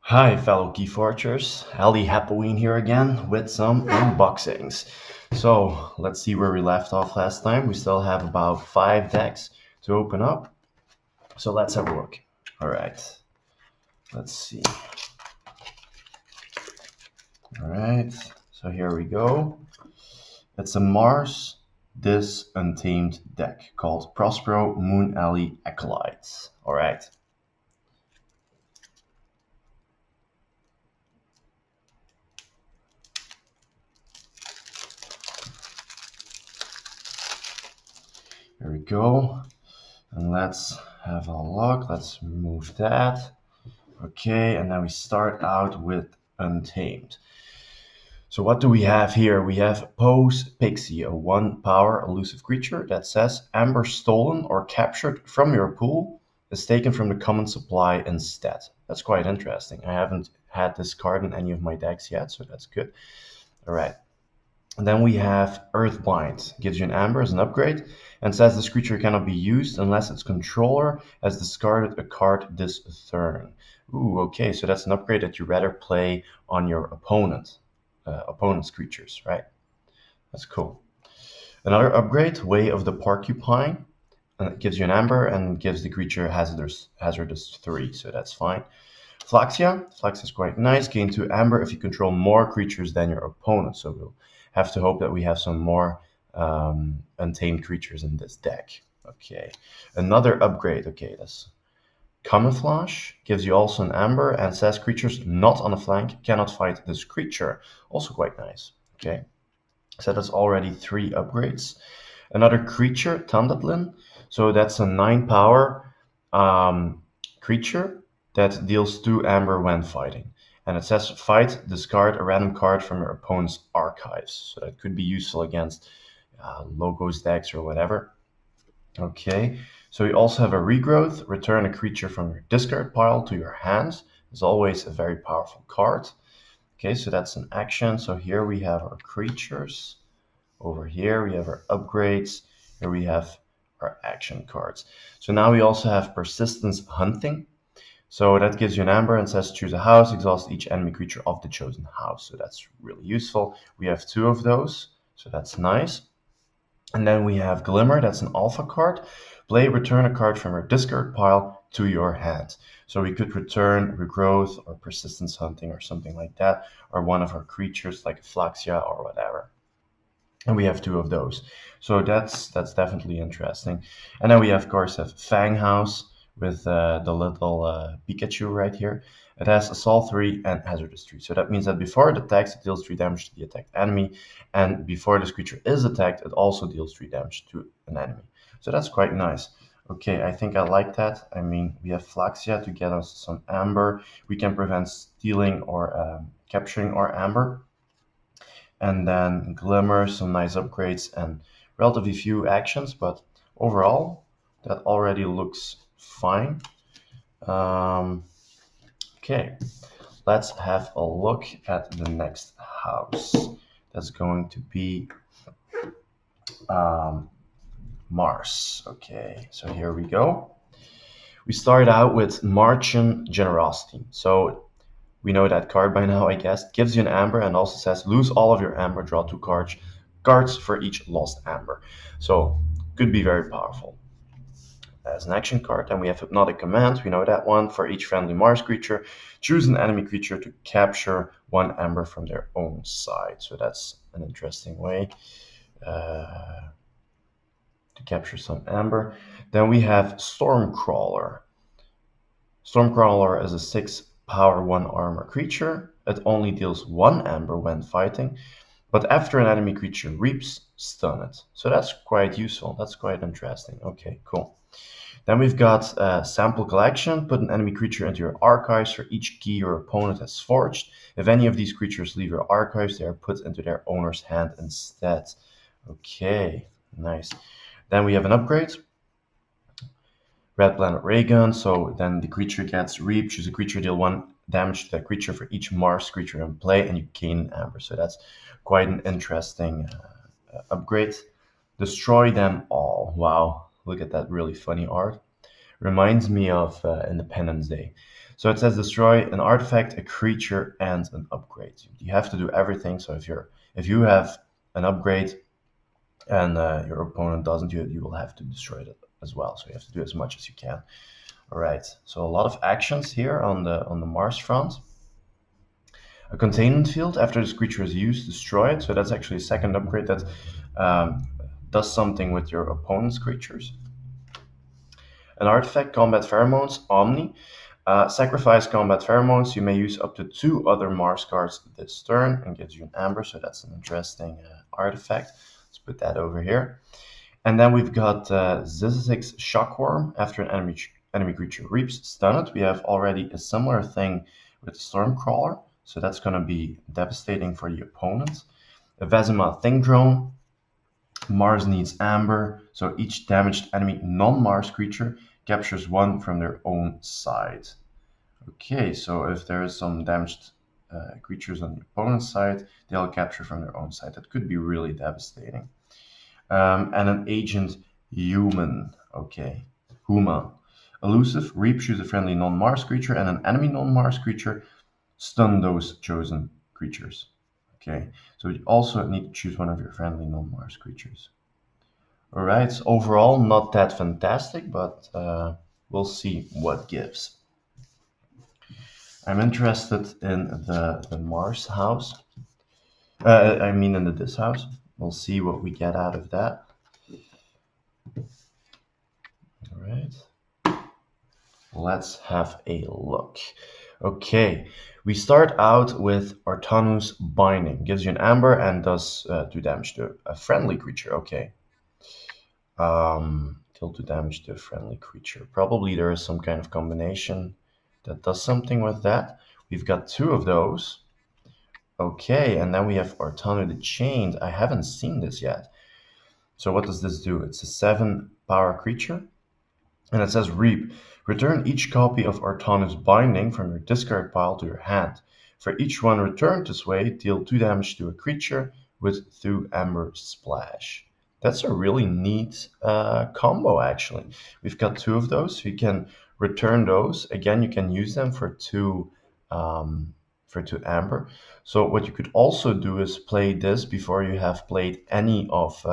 Hi, fellow KeyForgers. Ali Halloween here again with some unboxings. So let's see where we left off last time. We still have about 5 decks to open up. So let's have a look. All right, let's see. All right, so here we go. It's a Mars This Untamed deck called Prospero Moon Alley Acolytes. All right. Here we go. And let's have a look. Let's remove that. Okay, and then we start out with Untamed. So what do we have here? We have Pose Pixie, a 1-power elusive creature that says Amber stolen or captured from your pool is taken from the common supply instead. That's quite interesting. I haven't had this card in any of my decks yet, so that's good. All right. And then we have Earthbind, gives you an Amber as an upgrade, and says this creature cannot be used unless its controller has discarded a card this turn. Ooh, okay, so that's an upgrade that you rather play on your opponent's creatures, right? That's cool. Another upgrade, Way of the Porcupine, and it gives you an Amber and gives the creature hazardous 3, so that's fine. Flaxia is quite nice. Gain 2 Amber if you control more creatures than your opponent. So we'll have to hope that we have some more untamed creatures in this deck. Okay, another upgrade. Okay, that's Camouflage. Gives you also an Amber and says creatures not on a flank cannot fight this creature. Also quite nice. Okay, so that's already 3 upgrades. Another creature, Tandadlin. So that's a 9-power creature that deals 2 Amber when fighting. And it says fight, discard a random card from your opponent's archives. So that could be useful against logos decks or whatever. Okay, so you also have a regrowth, return a creature from your discard pile to your hand. It's always a very powerful card. Okay, so that's an action. So here we have our creatures. Over here we have our upgrades. Here we have our action cards. So now we also have Persistence Hunting. So that gives you an Amber and says choose a house, exhaust each enemy creature of the chosen house. So that's really useful. We have 2 of those, so that's nice. And then we have Glimmer, that's an alpha card. Play, return a card from your discard pile to your hand. So we could return Regrowth or Persistence Hunting or something like that, or one of our creatures like Flaxia or whatever. And we have 2 of those. So that's definitely interesting. And then we of course have Fang House with the little Pikachu right here. It has Assault 3 and Hazardous 3. So that means that before it attacks, it deals 3 damage to the attacked enemy. And before this creature is attacked, it also deals 3 damage to an enemy. So that's quite nice. Okay, I think I like that. I mean, we have Flaxia to get us some Amber. We can prevent stealing or capturing our Amber. And then Glimmer, some nice upgrades and relatively few actions, but overall, that already looks fine. Okay, let's have a look at the next house. That's going to be Mars. Okay, so here we go. We start out with Martian Generosity. So we know that card by now, I guess. Gives you an Amber and also says lose all of your Amber, draw 2 cards for each lost Amber. So could be very powerful. As an action card, then we have Hypnotic Command. We know that one. For each friendly Mars creature, choose an enemy creature to capture 1 Amber from their own side. So that's an interesting way to capture some Amber. Then we have Stormcrawler. Stormcrawler is a 6-power 1 armor creature. It only deals 1 Amber when fighting, but after an enemy creature reaps, stun it. So that's quite useful. That's quite interesting. Okay, cool. Then we've got Sample Collection. Put an enemy creature into your archives for each key your opponent has forged. If any of these creatures leave your archives, they are put into their owner's hand instead. Okay, nice. Then we have an upgrade. Red Planet Ray Gun. So then the creature gets Reap. Choose a creature, deal 1 damage to that creature for each Mars creature in play, and you gain an Amber. So that's quite an interesting upgrade. Destroy them all. Wow, look at that really funny art. Reminds me of Independence Day. So it says destroy an artifact, a creature, and an upgrade. You have to do everything. So if you have an upgrade and your opponent doesn't, you will have to destroy it as well. So you have to do as much as you can. All right. So a lot of actions here on the Mars front. A containment field, after this creature is used, destroy it. So that's actually a second upgrade that does something with your opponent's creatures. An artifact, combat pheromones, Omni. Sacrifice combat pheromones. You may use up to 2 other Mars cards this turn and gives you an amber. So that's an interesting artifact. Let's put that over here. And then we've got Zizix's Shockworm. After an enemy creature reaps, stun it. We have already a similar thing with Stormcrawler. So that's going to be devastating for the opponent. A Vezima Thing Drone. Mars needs amber, so each damaged enemy non-Mars creature captures 1 from their own side. Okay, so if there is some damaged creatures on the opponent's side, they'll capture from their own side. That could be really devastating. And an Agent Human. Okay, Huma. Elusive, reap, choose a friendly non-Mars creature and an enemy non-Mars creature. Stun those chosen creatures. Okay, so you also need to choose one of your friendly non-Mars creatures. All right, so overall not that fantastic, but we'll see what gives. I'm interested in the Mars house. I mean in the this house. We'll see what we get out of that. All right, let's have a look. Okay, we start out with Ortannu's Binding. Gives you an amber and does 2 damage to a friendly creature. Okay. Deal 2 damage to a friendly creature. Probably there is some kind of combination that does something with that. We've got 2 of those. Okay, and then we have Ortannu the Chained. I haven't seen this yet. So what does this do? It's a 7 power creature. And it says reap. Return each copy of Ortannu's Binding from your discard pile to your hand. For each one returned this way, deal 2 damage to a creature with 2 Amber Splash. That's a really neat combo, actually. We've got 2 of those, so you can return those. Again, you can use them for 2 amber. So what you could also do is play this before you have played any of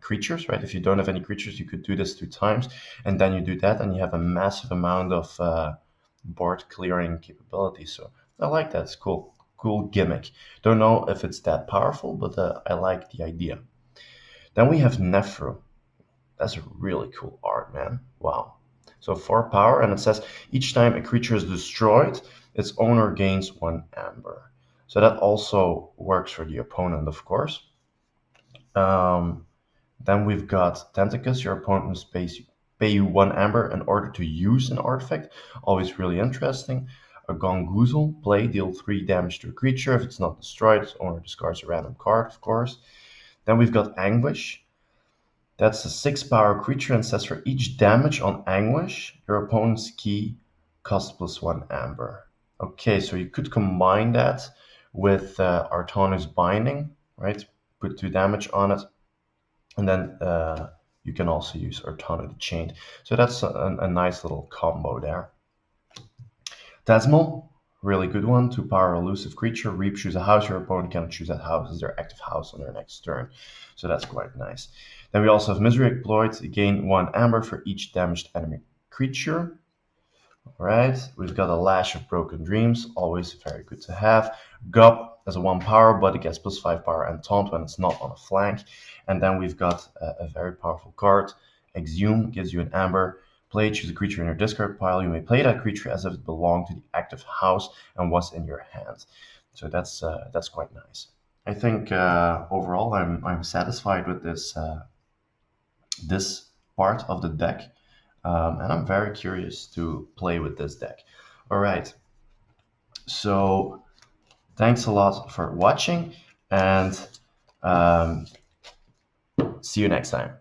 creatures, right? If you don't have any creatures, you could do this 2 times, and then you do that, and you have a massive amount of board clearing capability. So I like that. It's cool. Cool gimmick. Don't know if it's that powerful, but I like the idea. Then we have Nephru. That's a really cool art, man. Wow. So 4 power, and it says each time a creature is destroyed, its owner gains 1 amber. So that also works for the opponent, of course. Then we've got Tentacus. Your opponent must pay you 1 amber in order to use an artifact. Always really interesting. A Gongoozle. Play, deal 3 damage to a creature. If it's not destroyed, its owner discards a random card, of course. Then we've got Anguish. That's a 6 power creature and says for each damage on Anguish, your opponent's key costs +1 amber. Okay, so you could combine that with Ortannu's Binding, right? Put 2 damage on it. And then you can also use Ortannu the Chained. So that's a nice little combo there. Tasmal, really good one. 2 power elusive creature. Reap, choose a house. Your opponent cannot choose that house as their active house on their next turn. So that's quite nice. Then we also have Misery Exploit. Gain 1 amber for each damaged enemy creature. All right, we've got a Lash of Broken Dreams. Always very good to have. Gob as a 1 power, but it gets +5 power and taunt when it's not on a flank. And then we've got a very powerful card. Exhume gives you an amber. Play, choose a creature in your discard pile. You may play that creature as if it belonged to the active house and was in your hand. So that's quite nice. I think overall I'm satisfied with this this part of the deck, and I'm very curious to play with this deck. All right. So thanks a lot for watching, and see you next time.